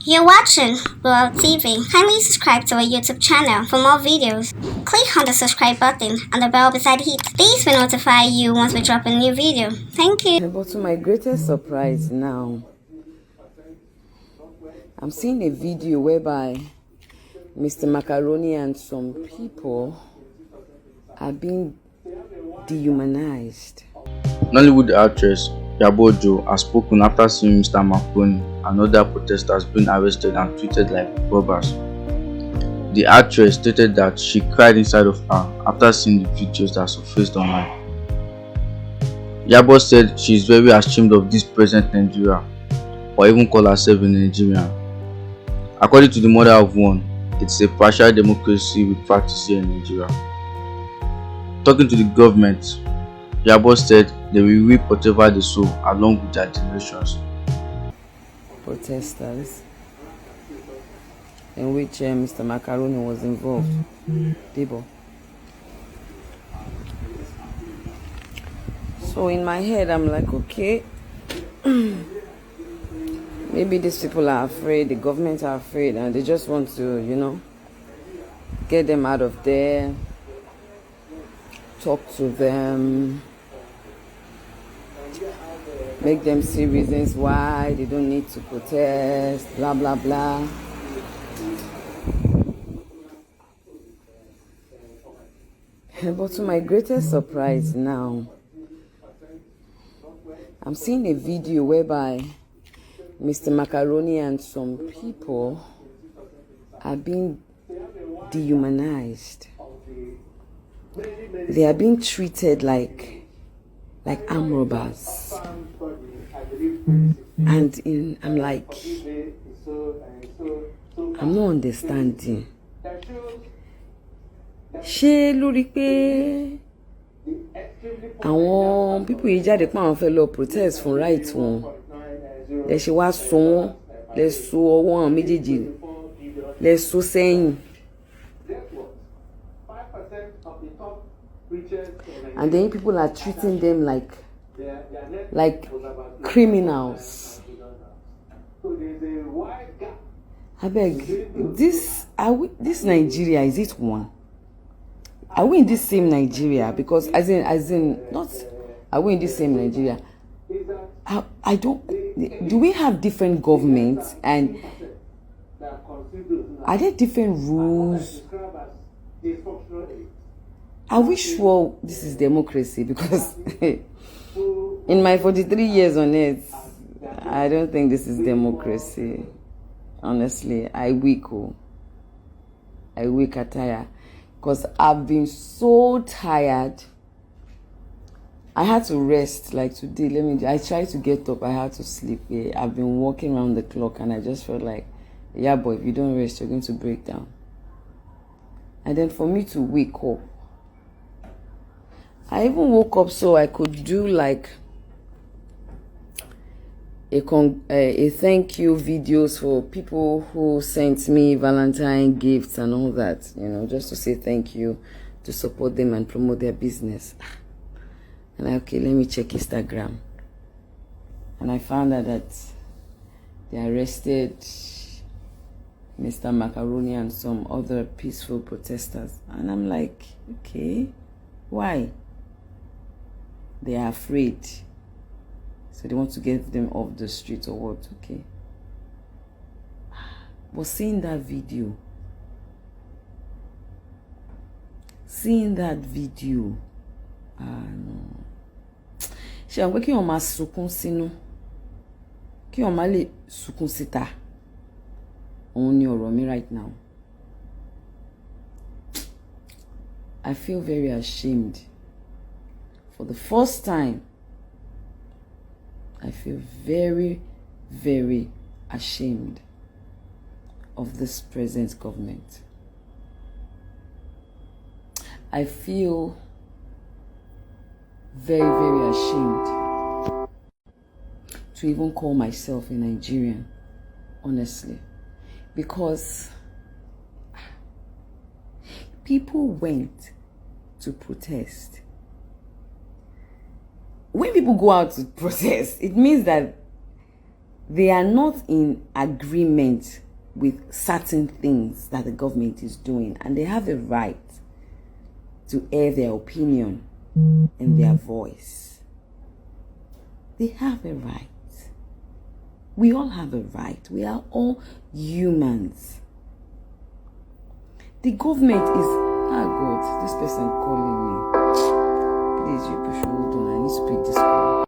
You're watching Blowout TV. Kindly subscribe to our YouTube channel for more videos. Click on the subscribe button and the bell beside it. These will notify you once we drop a new video. Thank you. But to my greatest surprise now, I'm seeing a video whereby Mr. Macaroni and some people are being dehumanized. Nollywood actress Iyabo Ojo has spoken after seeing Mr Macaroni and other protesters being arrested and treated like robbers. The actress stated that she cried inside of her after seeing the videos that surfaced online. Iyabo said she is very ashamed of this present Nigeria, or even call herself a Nigerian. According to the mother of one, it is a partial democracy we practice here in Nigeria. Talking to the government, Iyabo said they will reap whatever they sow along with their generations. Protesters in which Mr. Macaroni was involved. Debo. So in my head, I'm like, okay, maybe these people are afraid, the government are afraid, and they just want to, get them out of there, talk to them, make them see reasons why they don't need to protest, blah, blah, blah. But to my greatest surprise now, I'm seeing a video whereby Mr. Macaroni and some people are being dehumanized. They are being treated like armed robbers. And I'm like, I'm not understanding. Ṣé lórí pé àwọn people yìí jáde pé àwọn fẹ́ lọ protest fún right wọn, lẹ ṣe wá so wọ́n, lẹ so ọwọ́ àwọn méjèèjì, lẹ so sẹ́yìn. And then people are treating them like criminals. I beg, this Nigeria, is it one? Are we in this same Nigeria? Because as in not, are we in this same Nigeria? I don't. Do we have different governments, and are there different rules? Are we sure this is democracy? Because in my 43 years on earth, I don't think this is democracy. Honestly, I weak, attire. Because I've been so tired. I had to rest. Like today, I tried to get up. I had to sleep. I've been walking around the clock, and I just felt like, yeah, boy, if you don't rest, you're going to break down. And then for me to wake up, I even woke up so I could do like a thank you videos for people who sent me Valentine gifts and all that, just to say thank you, to support them and promote their business. And okay, let me check Instagram. And I found out that they arrested Mr. Macaroni and some other peaceful protesters. And I'm like, okay, why? They are afraid. So they want to get them off the street or what? Okay. But seeing that video, no. Ṣé àwọn pé kí wọ́n máa sunkún sínú, kí wọ́n máa lè sunkún síta. Òun ni ọ̀rọ̀ mi right now. I feel very ashamed. For the first time, I feel very, very ashamed of this present government. I feel very, very ashamed to even call myself a Nigerian, honestly, because people went to protest. When people go out to protest, it means that they are not in agreement with certain things that the government is doing, and they have a right to air their opinion and their voice. They have a right. We all have a right. We are all humans. The government is... Ah, God, this person calling me. Please, you push hold on. I need to pick this call.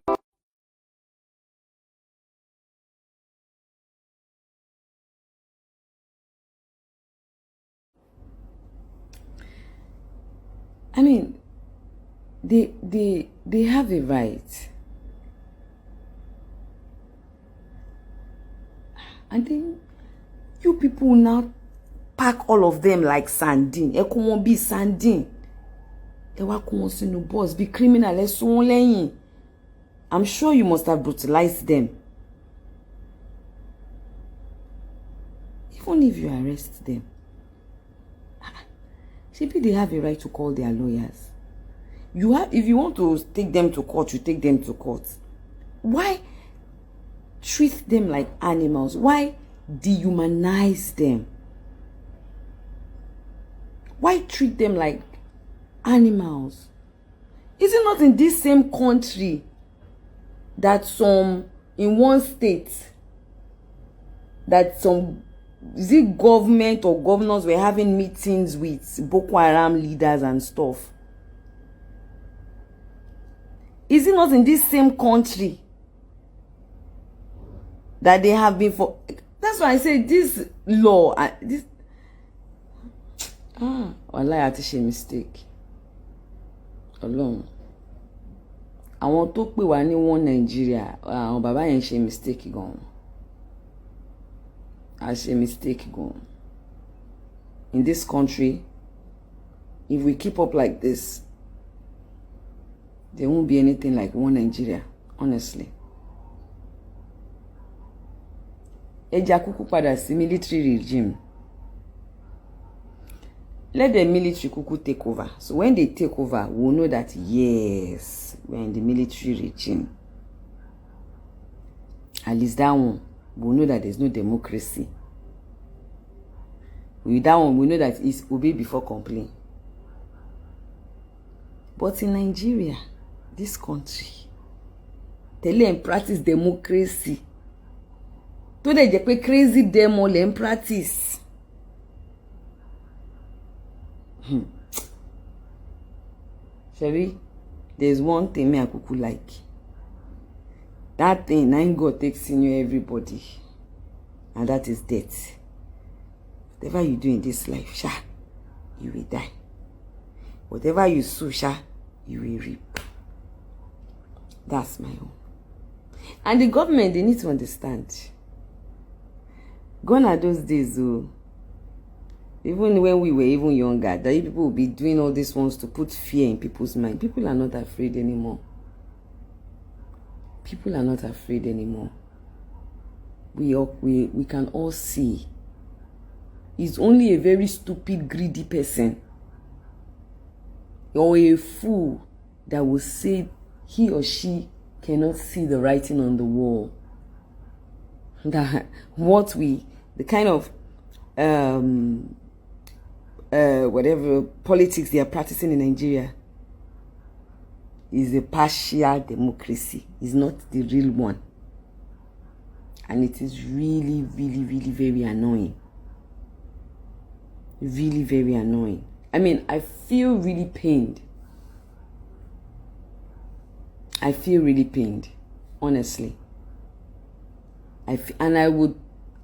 I mean, they have a right. And then you people now pack all of them like sardine. Ẹ kó wọn bí sardine. Ẹ wá kó wọn sínú bus bí criminal. Ẹ sún wọn lẹ́yìn. I'm sure you must have brutalized them. Even if you arrest them, maybe they have a right to call their lawyers. If you want to take them to court, you take them to court. Why treat them like animals? Why dehumanize them? Why treat them like animals? Is it not in this same country that in one state, that is it government or governors were having meetings with Boko Haram leaders and stuff? Is it not in this same country that they have been for? That's why I say this law, wallahi, I teach a mistake. Alone. Àwọn tó pè wá ní one Nigeria, àwọn bàbá yẹn ṣe mistake gan. I ṣe mistake gan. In this country, if we keep up like this, there won't be anything like one Nigeria, honestly. Ẹja kúkú padà sí military regime. Let the military kuku take over. So when they take over, we'll know that yes, we're in the military regime. At least that one, we'll know that there's no democracy. With that one, we know that it's obey before complain. But in Nigeria, this country, they learn practice democracy. To they just crazy demo learn practice. Sherry, there's one thing me I could like. That thing, I ain't God takes in you everybody. And that is death. Whatever you do in this life, sha, you will die. Whatever you sow, sha, you will reap. That's my own. And the government, they need to understand. Gone are those days, oh. Even when we were even younger, that people will be doing all these ones to put fear in people's mind. People are not afraid anymore. People are not afraid anymore. We can all see. It's only a very stupid, greedy person or a fool that will say he or she cannot see the writing on the wall. That the kind of whatever politics they are practicing in Nigeria is a partial democracy. It's not the real one. And it is really, really, really very annoying. Really very annoying. I mean, I feel really pained. I feel really pained, honestly. And I would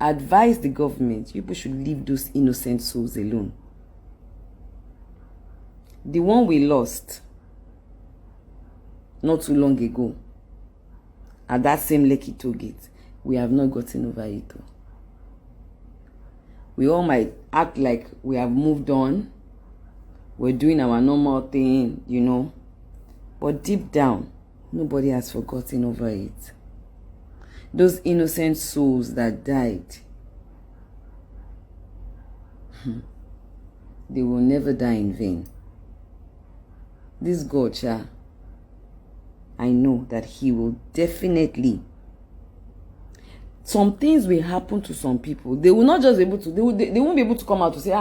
advise the government, people should leave those innocent souls alone. The one we lost not too long ago at that same Lekki Toll Gate, we have not gotten over it. We all might act like we have moved on. We're doing our normal thing, you know. But deep down, nobody has forgotten over it. Those innocent souls that died, they will never die in vain. This God, I know that he will definitely some things will happen to some people. They will not just be able to, they won't be able to come out to say,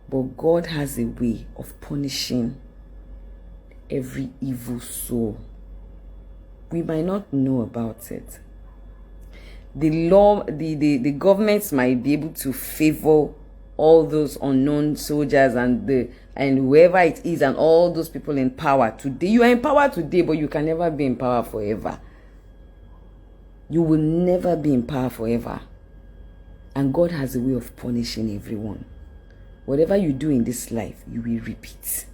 but God has a way of punishing every evil soul. We might not know about it. The law, the governments might be able to favor all those unknown soldiers and whoever it is and all those people in power today. You are in power today, but you can never be in power forever. You will never be in power forever. And God has a way of punishing everyone. Whatever you do in this life, you will repeat.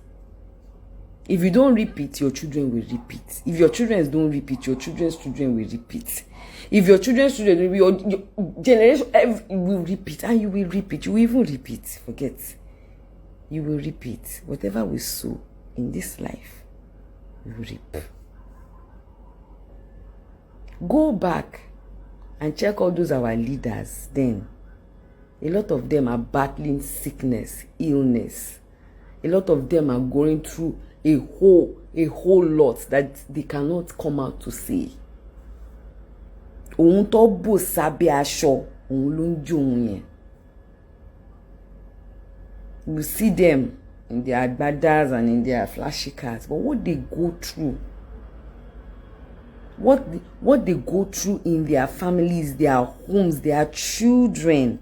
If you don't repeat, your children will repeat. If your children don't repeat, your children's children will repeat. If your children's children, your generation will repeat, and you will repeat. You will even repeat. Forget. You will repeat. Whatever we sow in this life, we will reap. Go back and check all those our leaders then. A lot of them are battling sickness, illness. A lot of them are going through a whole lot that they cannot come out to say. You see them in their agbadas and in their flashy cars, but what they go through, what they go through in their families, their homes, their children.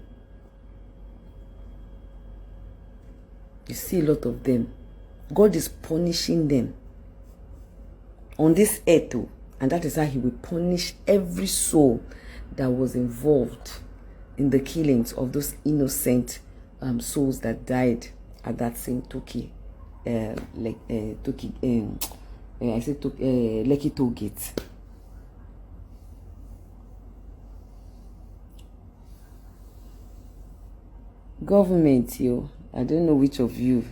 You see a lot of them. God is punishing them on this earth too. And that is how he will punish every soul that was involved in the killings of those innocent souls that died at that same Lekki Toll Gate. Government, I don't know which of you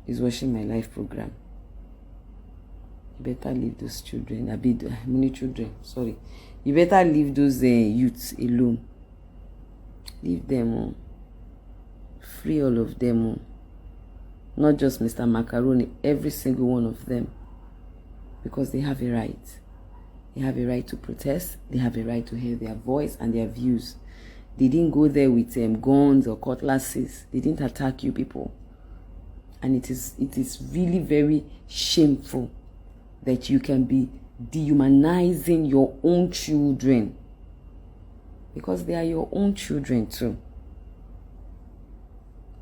is watching my live program. You better leave those children. Many children, sorry. You better leave those youths alone. Leave them. Free all of them. Not just Mr. Macaroni, every single one of them. Because they have a right. They have a right to protest. They have a right to hear their voice and their views. They didn't go there with guns or cutlasses. They didn't attack you people. And it is really very shameful that you can be dehumanizing your own children. Because they are your own children too.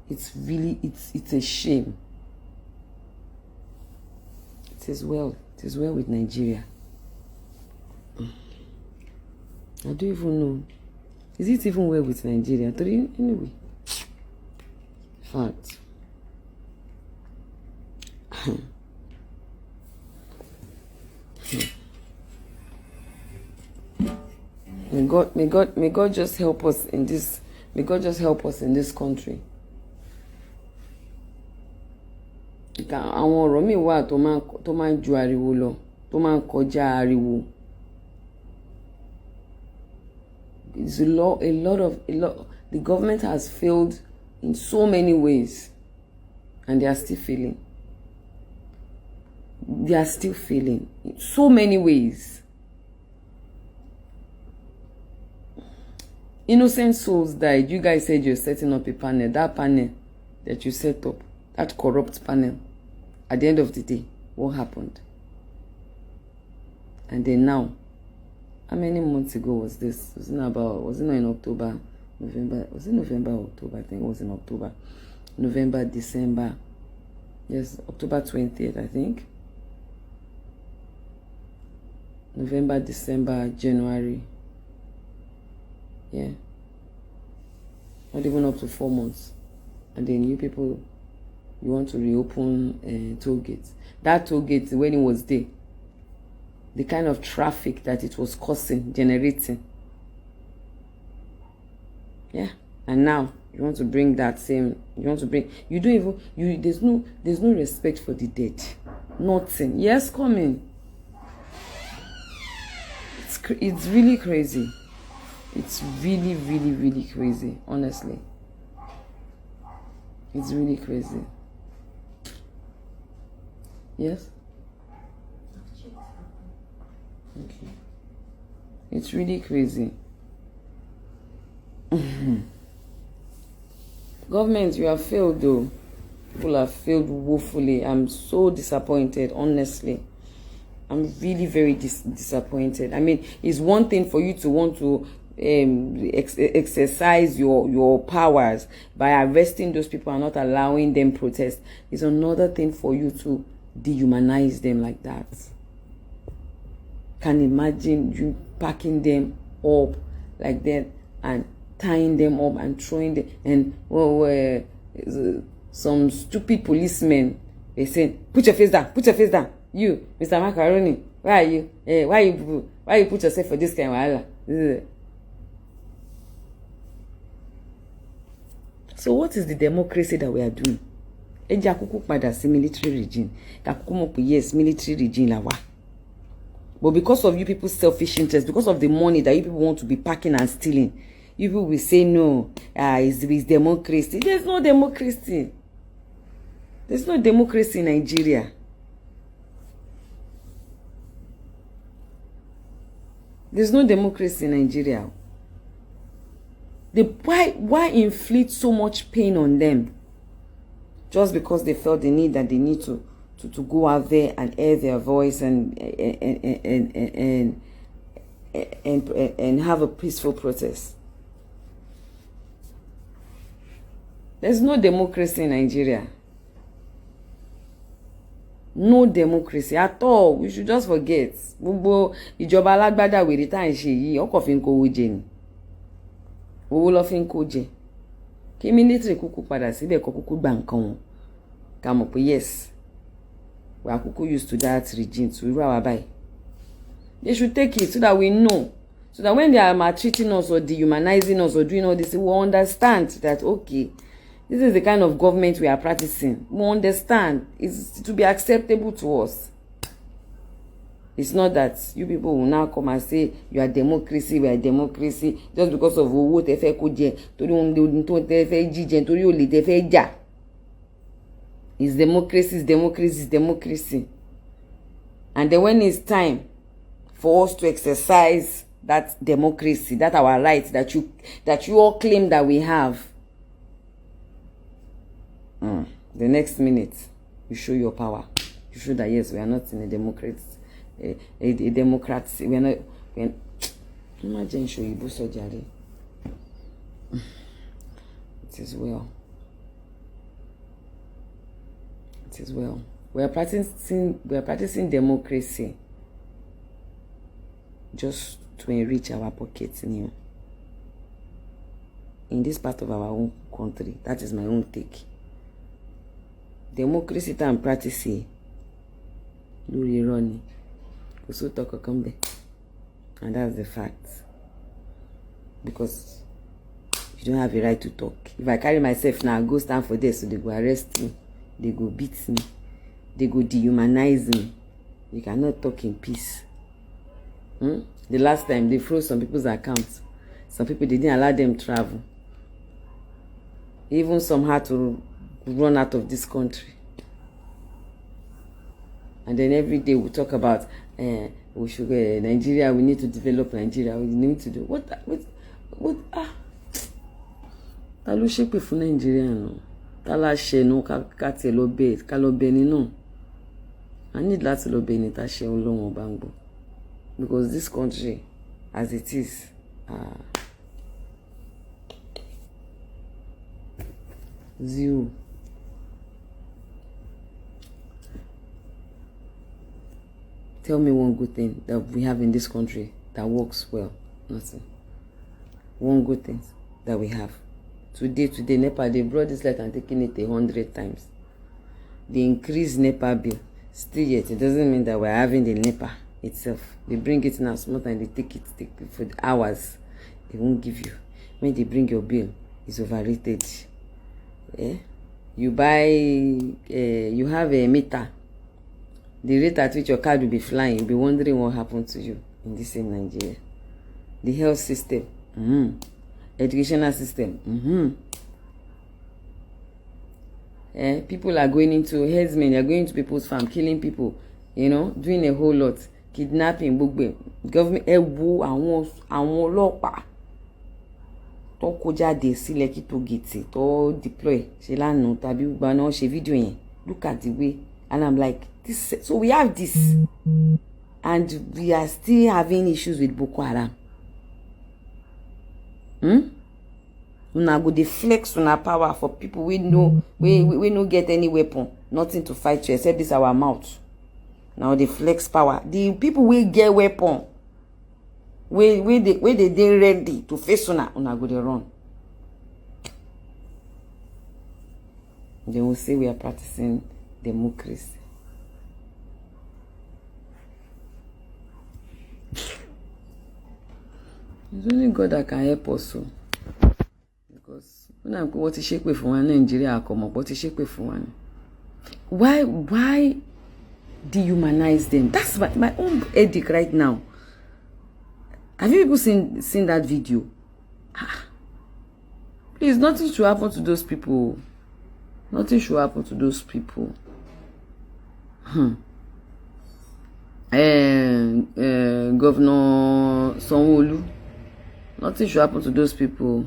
It's a shame. It is well with Nigeria. I don't even know. Is it even well with Nigeria? Anyway. Fact. May God just help us in this. May God just help us in this country. Àwọn ọ̀rọ̀ mi wà tó máa ń ju ariwo lọ, tó máa ń kọjá ariwo. It's a lot. The government has failed in so many ways, and they are still failing. They are still failing in so many ways. Innocent souls died. You guys said you're setting up a panel. That panel that you set up, that corrupt panel, at the end of the day, what happened? And then now, how many months ago was this? Was it not in October, November? Was it November or October? I think it was in October. November, December. Yes, October 20th, I think. November, December, January. Yeah. Not even up to 4 months. And then you people, you want to reopen toll gates. That toll gate, when it was there, the kind of traffic that it was causing, generating. Yeah. And now you want to bring that same, there's no respect for the dead. Nothing. Yes, come in. It's really crazy. It's really, really, really crazy, honestly. It's really crazy. Yes? Okay. It's really crazy. Government, you have failed though. People have failed woefully. I'm so disappointed, honestly. I'm really very disappointed. I mean, it's one thing for you to want to exercise your powers by arresting those people and not allowing them protest. It's another thing for you to dehumanize them like that. Can imagine you packing them up like that and tying them up and throwing them, and some stupid policemen, they say, put your face down, you, Mr. Macaroni, why are you why you put yourself for this kind of wahala? So what is the democracy that we are doing? Eja kuku pada si military regime. Yes, military regime la wa. But because of you people's selfish interest, because of the money that you people want to be packing and stealing, you people will say no, it's democracy. There's no democracy. There's no democracy in Nigeria. There's no democracy in Nigeria. Why inflict so much pain on them? Just because they felt the need that they need to go out there and air their voice and have a peaceful protest. There's no democracy in Nigeria. No democracy at all. We should just forget. Gbogbo ìjọba alágbádá wèrè tá ń ṣe yìí, ọkọ̀ fi ń kówó jẹ ni. Owó ló fi ń kó jẹ. Kí military kúkú padà síbẹ̀ kó kúkú gba nǹkan wọn. Ká mọ̀ pé yes, we are kúkú used to that regime, to irú àwa báyìí. They should take it so that we know. So that when they are maltreating us or dehumanizing us or doing all this, we will understand that, okay, this is the kind of government we are practicing. We understand. It's to be acceptable to us. It's not that you people will now come and say you are democracy, we are democracy, just because of owó tẹ́ fẹ́ kó jẹ, torí ohun tó tẹ́ fẹ́ jíjẹ, torí olè tẹ́ fẹ́ jà. It's democracy, it's democracy, it's democracy. And then when it's time for us to exercise that democracy, that our rights that you all claim that we have, the next minute you show your power. You show that yes, we are not in a democracy. A democracy. We are not. Imagine show you surgery. It is well. It is well. We are practicing democracy just to enrich our pockets in this part of our own country. That is my own take. Democracy that I'm practicing, lórí running, kò sóòótọ́ kankan bẹ́ẹ̀, and that's the fact. Because you don't have a right to talk. If I carry myself now, I go stand for this, so they go arrest me, they go beat me, they go dehumanize me. You cannot talk in peace. The last time they froze some people's accounts. Some people, they didn't allow them travel. Even some had to run out of this country. And then every day we talk about we should Nigeria, we need to develop Nigeria, we need to do what ta ló ṣépè fún Nigeria no, ta la ṣe no ká tiẹ̀ lọ bẹ̀ ká lọ bẹ̀ ni no. I need láti lọ bẹ̀ ni ta ṣe Ọlọ́run ọba ń gbọ́, because this country as it is zero. Tell me one good thing that we have in this country that works well. Nothing. One good thing that we have. Today, NEPA, they brought this light and taken it 100 times. They increased NEPA bill. Still yet, it doesn't mean that we're having the NEPA itself. They bring it in a small and they take it for the hours. They won't give you. When they bring your bill, it's overrated. You buy, you have a meter. The rate at which your card will be flying, you'll be wondering what happened to you in this same Nigeria. The health system, educational system, people are going into headsmen, they are going to people's farm, killing people, doing a whole lot, kidnapping gbogbo government ẹ wo àwọn ọlọ́pàá tó kó jáde sí Lekki Toll Gate tó deploy ṣe lánàá tàbí gbogbo náà ṣe fídíò yẹn. Look at the way, and I'm like, this. So we have this, and we are still having issues with Boko Haram. Una go dey flex una power for people we no get any weapon, nothing to fight you except this our mouth. Now they flex power. The people we get weapon, we they ready to face una go dey run. They will say we are practicing democracy. It's only God that can help us. So. Because when I'm what is shake for one Nigeria, come up, what is shake for one? Why dehumanize them? That's my own headache right now. Have you people seen that video? Please, nothing should happen to those people. Nothing should happen to those people. Governor Sanwo-Olu, nothing should happen to those people.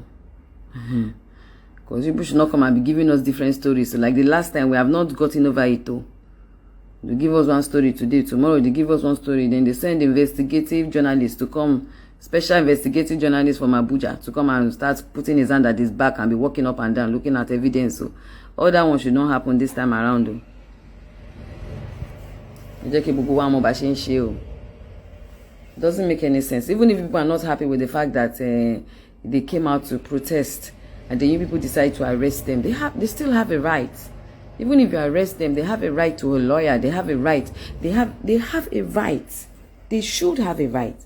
Because people should not come and be giving us different stories. So like the last time, we have not gotten over it. They give us one story today, tomorrow they give us one story, then they send investigative journalists to come, special investigative journalists from Abuja to come and start putting his hand at his back and be walking up and down, looking at evidence. So all that one should not happen this time around. It doesn't make any sense. Even if people are not happy with the fact that they came out to protest and then you people decide to arrest them, they still have a right. Even if you arrest them, they have a right to a lawyer. They have a right. They have a right. They should have a right.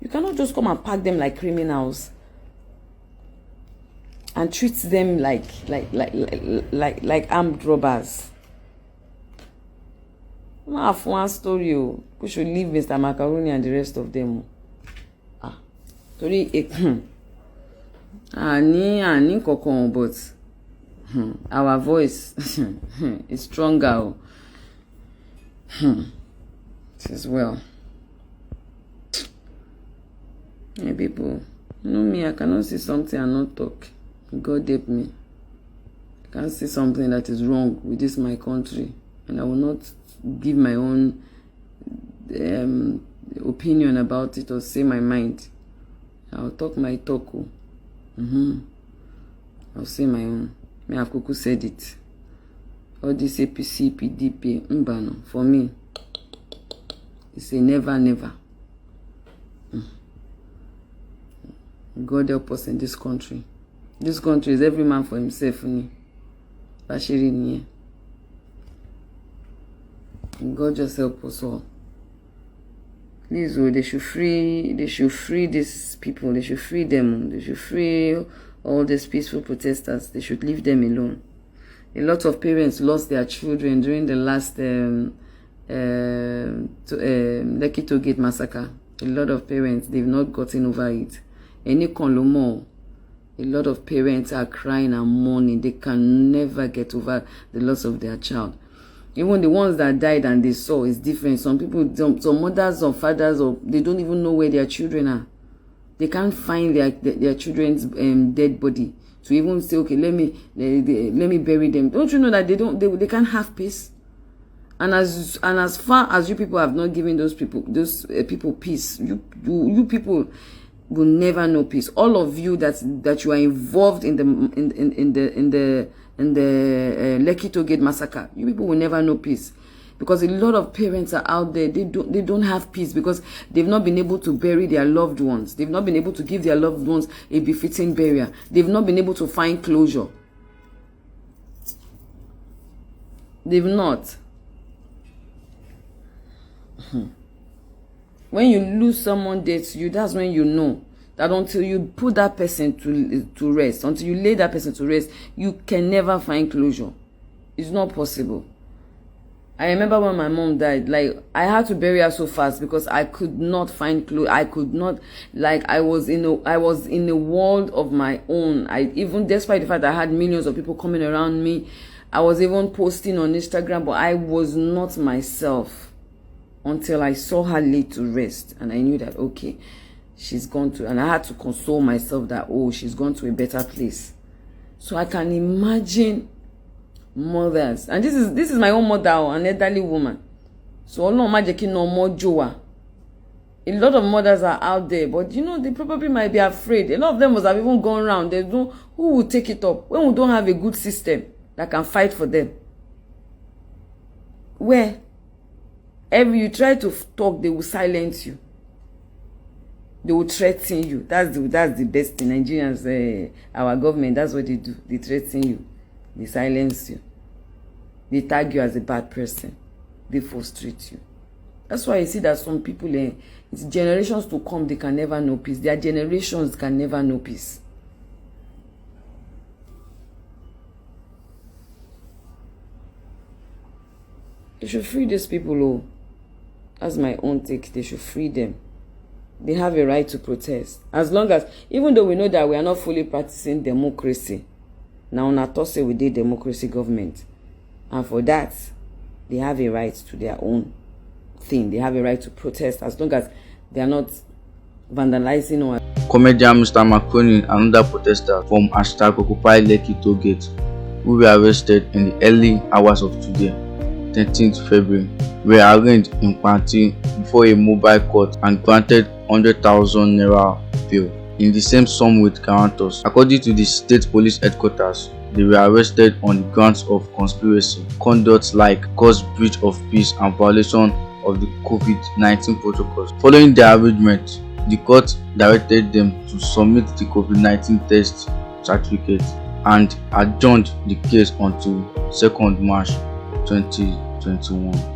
You cannot just come and pack them like criminals and treat them like armed robbers. I have one story. We should leave Mr Macaroni and the rest of them. Sorry, ani kokon, but our voice is stronger. It is well. Hey people, you know me, I cannot see something and not talk. God help me. I can't see something that is wrong with this my country, and I will not give my own opinion about it or say my mind. I'll talk my talk. I'll say my own. Me have Kuku said it. All this APC, PDP, mbano, for me, it's a never, never. God help us in this country. This country is every man for himself. Bashiri. God just help us all. Please, they should free these people. They should free them. They should free all these peaceful protesters. They should leave them alone. A lot of parents lost their children during the last Lekki Toll Gate massacre. A lot of parents, they've not gotten over it. Any Kolomo, a lot of parents are crying and mourning. They can never get over the loss of their child. Even the ones that died and they saw is different. Some people, some mothers or fathers, or they don't even know where their children are. They can't find their children's dead body to even say, okay, let me bury them. Don't you know that they can't have peace? And as far as you people have not given those people peace, you people will never know peace. All of you that you are involved in the Lekki Toll Gate massacre, you people will never know peace, because a lot of parents are out there. They don't have peace because they've not been able to bury their loved ones. They've not been able to give their loved ones a befitting burial. They've not been able to find closure. They've not. When you lose someone dead to you, that's when you know that until you put that person to rest, until you lay that person to rest, you can never find closure. It's not possible. I remember when my mom died, like, I had to bury her so fast because I could not find closure. I could not, like, I was in a world of my own. Even despite the fact that I had millions of people coming around me, I was even posting on Instagram, but I was not myself. until I saw her laid to rest, and I knew that, okay, she's gone to, and I had to console myself that, oh, she's gone to a better place. So I can imagine mothers, and this is my own mother, an elderly woman. So no magic no more joa. A lot of mothers are out there, but you know, they probably might be afraid. A lot of them must have even gone around. They don't, who will take it up when we don't have a good system that can fight for them? Where every you try to talk, they will silence you. They will threaten you. That's the best thing. Nigerians, our government, that's what they do. They threaten you. They silence you. They tag you as a bad person. They frustrate you. That's why you see that some people, it's generations to come, they can never know peace. Their generations can never know peace. They should free these people, oh. That's my own take. They should free them. They have a right to protest. As long as, even though we know that we are not fully practicing democracy, now on our say we did democracy government. And for that, they have a right to their own thing. They have a right to protest as long as they are not vandalizing or... Comedian Mr Macaroni and another protester from At Lekki Toll Gate, who were arrested in the early hours of today, 13th February, were arraigned in Panti before a mobile court and granted 100,000 naira bail in the same sum with guarantors. According to the state police headquarters, they were arrested on the grounds of conspiracy, conduct like cause breach of peace and violation of the COVID-19 protocols. Following their arraignment, the court directed them to submit the COVID-19 test certificate and adjourned the case until 2nd March 2021.